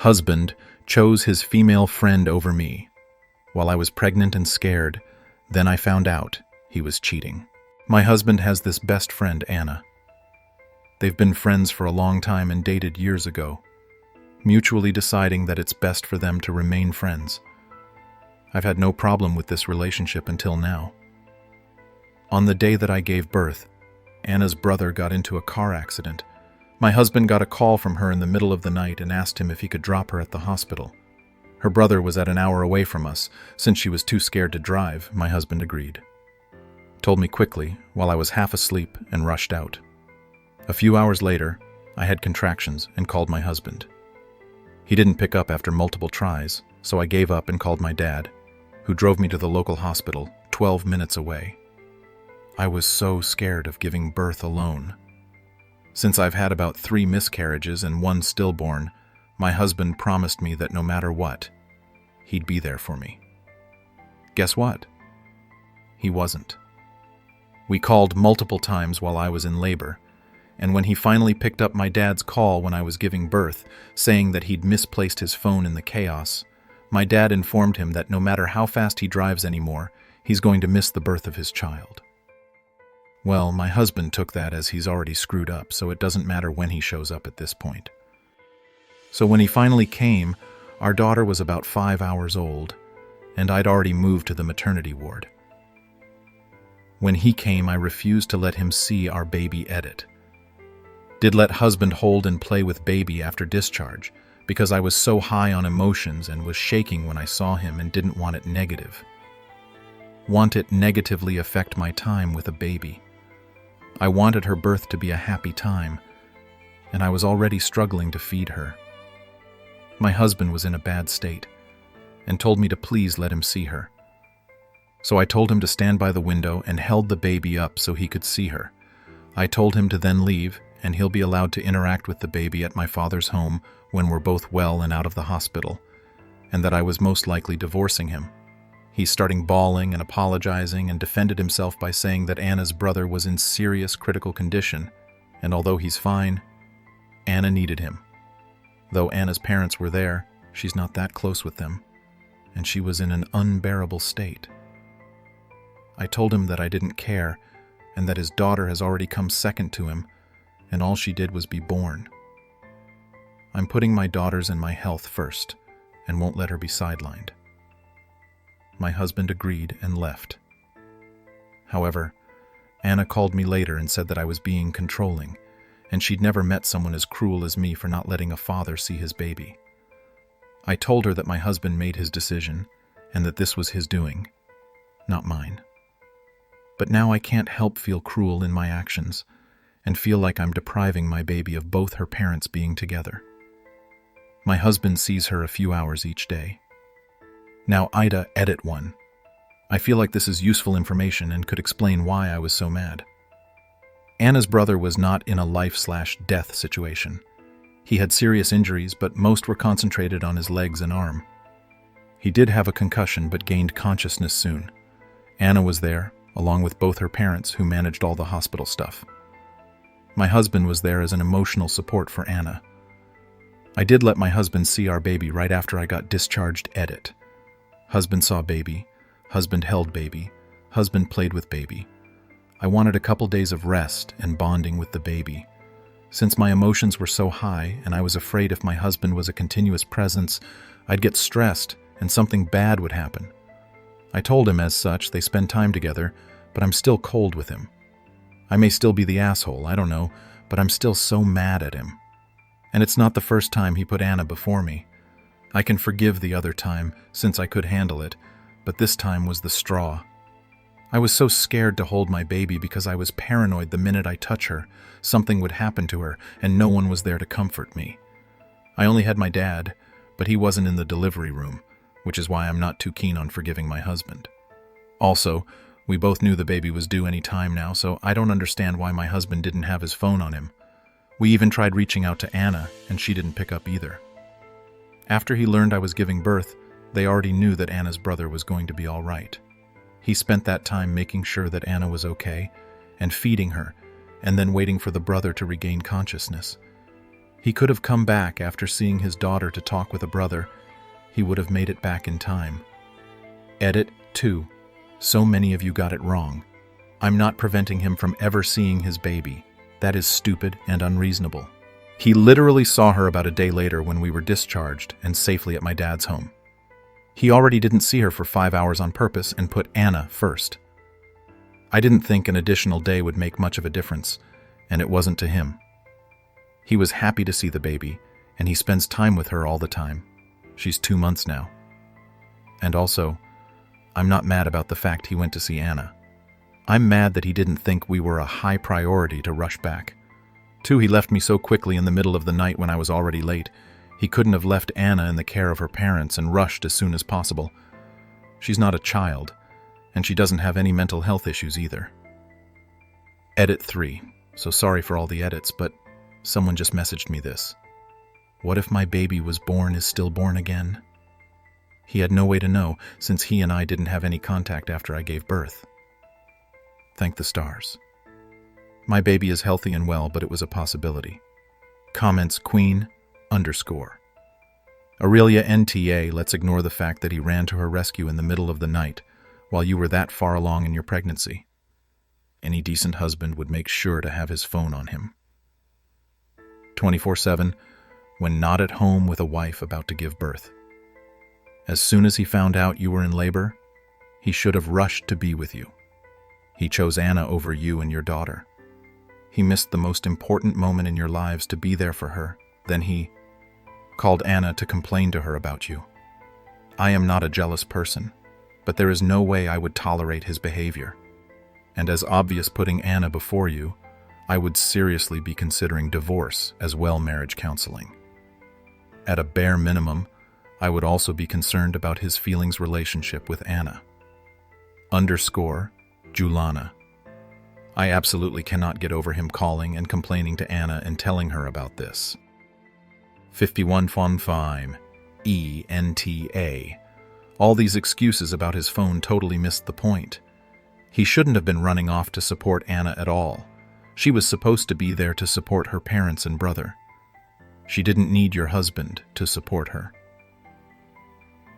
husband chose his female friend over me. While I was pregnant and scared, then I found out he was cheating. My husband has this best friend, Anna. They've been friends for a long time and dated years ago, mutually deciding that it's best for them to remain friends. I've had no problem with this relationship until now. On the day that I gave birth, Anna's brother got into a car accident. My husband got a call from her in the middle of the night and asked him if he could drop her at the hospital. Her brother was at an hour away from us. Since she was too scared to drive, my husband agreed. Told me quickly while I was half asleep and rushed out. A few hours later, I had contractions and called my husband. He didn't pick up after multiple tries, so I gave up and called my dad, who drove me to the local hospital 12 minutes away. I was so scared of giving birth alone. Since I've had about 3 miscarriages and 1 stillborn, my husband promised me that no matter what, he'd be there for me. Guess what? He wasn't. We called multiple times while I was in labor, and when he finally picked up my dad's call when I was giving birth, saying that he'd misplaced his phone in the chaos, my dad informed him that no matter how fast he drives anymore, he's going to miss the birth of his child. Well, my husband took that as he's already screwed up, so it doesn't matter when he shows up at this point. So when he finally came, our daughter was about 5 hours old, and I'd already moved to the maternity ward. When he came, I refused to let him see our baby Edit. Did let husband hold and play with baby after discharge, because I was so high on emotions and was shaking when I saw him and didn't want it negative. Want it negatively affect my time with a baby. I wanted her birth to be a happy time, and I was already struggling to feed her. My husband was in a bad state, and told me to please let him see her. So I told him to stand by the window and held the baby up so he could see her. I told him to then leave, and he'll be allowed to interact with the baby at my father's home when we're both well and out of the hospital, and that I was most likely divorcing him. He's starting bawling and apologizing and defended himself by saying that Anna's brother was in serious critical condition, and although he's fine, Anna needed him. Though Anna's parents were there, she's not that close with them, and she was in an unbearable state. I told him that I didn't care, and that his daughter has already come second to him, and all she did was be born. I'm putting my daughters and my health first, and won't let her be sidelined. My husband agreed and left. However, Anna called me later and said that I was being controlling, and she'd never met someone as cruel as me for not letting a father see his baby. I told her that my husband made his decision, and that this was his doing, not mine. But now I can't help feel cruel in my actions, and feel like I'm depriving my baby of both her parents being together. My husband sees her a few hours each day. Now Ida, Edit 1. I feel like this is useful information and could explain why I was so mad. Anna's brother was not in a life/death situation. He had serious injuries, but most were concentrated on his legs and arm. He did have a concussion but gained consciousness soon. Anna was there, along with both her parents who managed all the hospital stuff. My husband was there as an emotional support for Anna. I did let my husband see our baby right after I got discharged. Edit. Husband saw baby, husband held baby, husband played with baby. I wanted a couple days of rest and bonding with the baby. Since my emotions were so high and I was afraid if my husband was a continuous presence, I'd get stressed and something bad would happen. I told him as such they spend time together, but I'm still cold with him. I may still be the asshole, I don't know, but I'm still so mad at him. And it's not the first time he put Anna before me. I can forgive the other time, since I could handle it, but this time was the straw. I was so scared to hold my baby because I was paranoid the minute I touch her, something would happen to her, and no one was there to comfort me. I only had my dad, but he wasn't in the delivery room, which is why I'm not too keen on forgiving my husband. Also, we both knew the baby was due any time now, so I don't understand why my husband didn't have his phone on him. We even tried reaching out to Anna, and she didn't pick up either. After he learned I was giving birth, they already knew that Anna's brother was going to be all right. He spent that time making sure that Anna was okay, and feeding her, and then waiting for the brother to regain consciousness. He could have come back after seeing his daughter to talk with a brother. He would have made it back in time. Edit 2. So many of you got it wrong. I'm not preventing him from ever seeing his baby. That is stupid and unreasonable. He literally saw her about a day later when we were discharged and safely at my dad's home. He already didn't see her for 5 hours on purpose and put Anna first. I didn't think an additional day would make much of a difference, and it wasn't to him. He was happy to see the baby, and he spends time with her all the time. She's 2 months now. And also, I'm not mad about the fact he went to see Anna. I'm mad that he didn't think we were a high priority to rush back. 2, he left me so quickly in the middle of the night when I was already late. He couldn't have left Anna in the care of her parents and rushed as soon as possible. She's not a child, and she doesn't have any mental health issues either. Edit 3. So sorry for all the edits, but someone just messaged me this. What if my baby was born is stillborn again? He had no way to know, since he and I didn't have any contact after I gave birth. Thank the stars. My baby is healthy and well, but it was a possibility. Comments Queen _ Aurelia NTA, let's ignore the fact that he ran to her rescue in the middle of the night while you were that far along in your pregnancy. Any decent husband would make sure to have his phone on him. 24/7, when not at home with a wife about to give birth. As soon as he found out you were in labor, he should have rushed to be with you. He chose Anna over you and your daughter. He missed the most important moment in your lives to be there for her. Then he called Anna to complain to her about you. I am not a jealous person, but there is no way I would tolerate his behavior. And as obvious putting Anna before you, I would seriously be considering divorce as well marriage counseling. At a bare minimum, I would also be concerned about his feelings relationship with Anna. Julana. I absolutely cannot get over him calling and complaining to Anna and telling her about this. 51.5 ENTA. All these excuses about his phone totally missed the point. He shouldn't have been running off to support Anna at all. She was supposed to be there to support her parents and brother. She didn't need your husband to support her.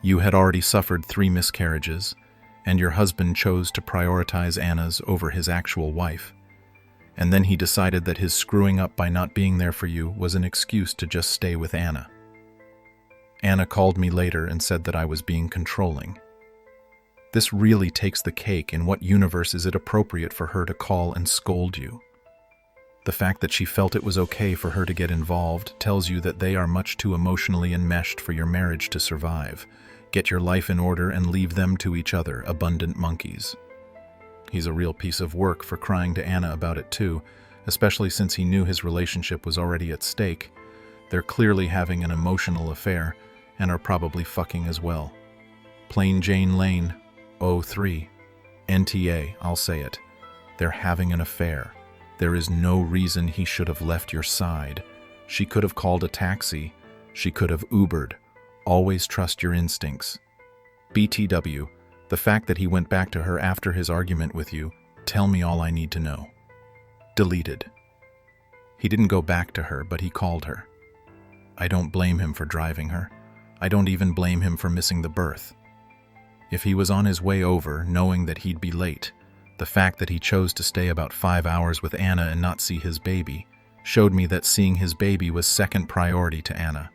You had already suffered 3 miscarriages, and your husband chose to prioritize Anna's over his actual wife. And then he decided that his screwing up by not being there for you was an excuse to just stay with Anna. Anna called me later and said that I was being controlling. This really takes the cake. In what universe is it appropriate for her to call and scold you? The fact that she felt it was okay for her to get involved tells you that they are much too emotionally enmeshed for your marriage to survive. Get your life in order and leave them to each other, abundant monkeys. He's a real piece of work for crying to Anna about it too, especially since he knew his relationship was already at stake. They're clearly having an emotional affair and are probably fucking as well. Plain Jane Lane, 03. NTA, I'll say it. They're having an affair. There is no reason he should have left your side. She could have called a taxi. She could have Ubered. Always trust your instincts. BTW, the fact that he went back to her after his argument with you, tell me all I need to know. Deleted. He didn't go back to her, but he called her. I don't blame him for driving her. I don't even blame him for missing the birth. If he was on his way over, knowing that he'd be late, the fact that he chose to stay about 5 hours with Anna and not see his baby showed me that seeing his baby was second priority to Anna.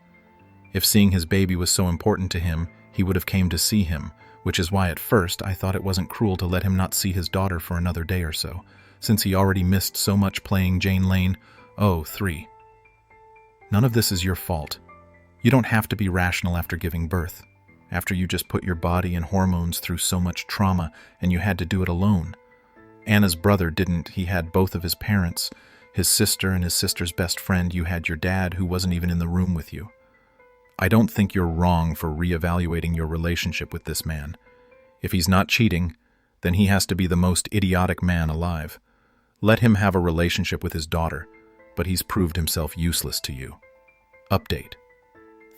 If seeing his baby was so important to him, he would have came to see him, which is why at first I thought it wasn't cruel to let him not see his daughter for another day or so, since he already missed so much playing Jane Lane, 03. None of this is your fault. You don't have to be rational after giving birth, after you just put your body and hormones through so much trauma and you had to do it alone. Anna's brother didn't. He had both of his parents, his sister and his sister's best friend. You had your dad, who wasn't even in the room with you. I don't think you're wrong for reevaluating your relationship with this man. If he's not cheating, then he has to be the most idiotic man alive. Let him have a relationship with his daughter, but he's proved himself useless to you. Update.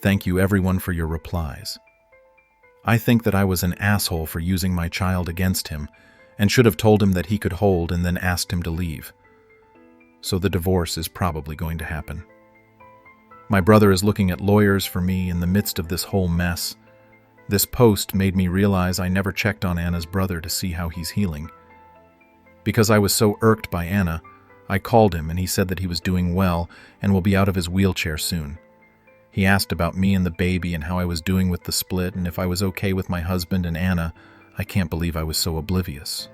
Thank you everyone for your replies. I think that I was an asshole for using my child against him and should have told him that he could hold and then asked him to leave. So the divorce is probably going to happen. My brother is looking at lawyers for me in the midst of this whole mess. This post made me realize I never checked on Anna's brother to see how he's healing. Because I was so irked by Anna, I called him and he said that he was doing well and will be out of his wheelchair soon. He asked about me and the baby and how I was doing with the split and if I was okay with my husband and Anna. I can't believe I was so oblivious.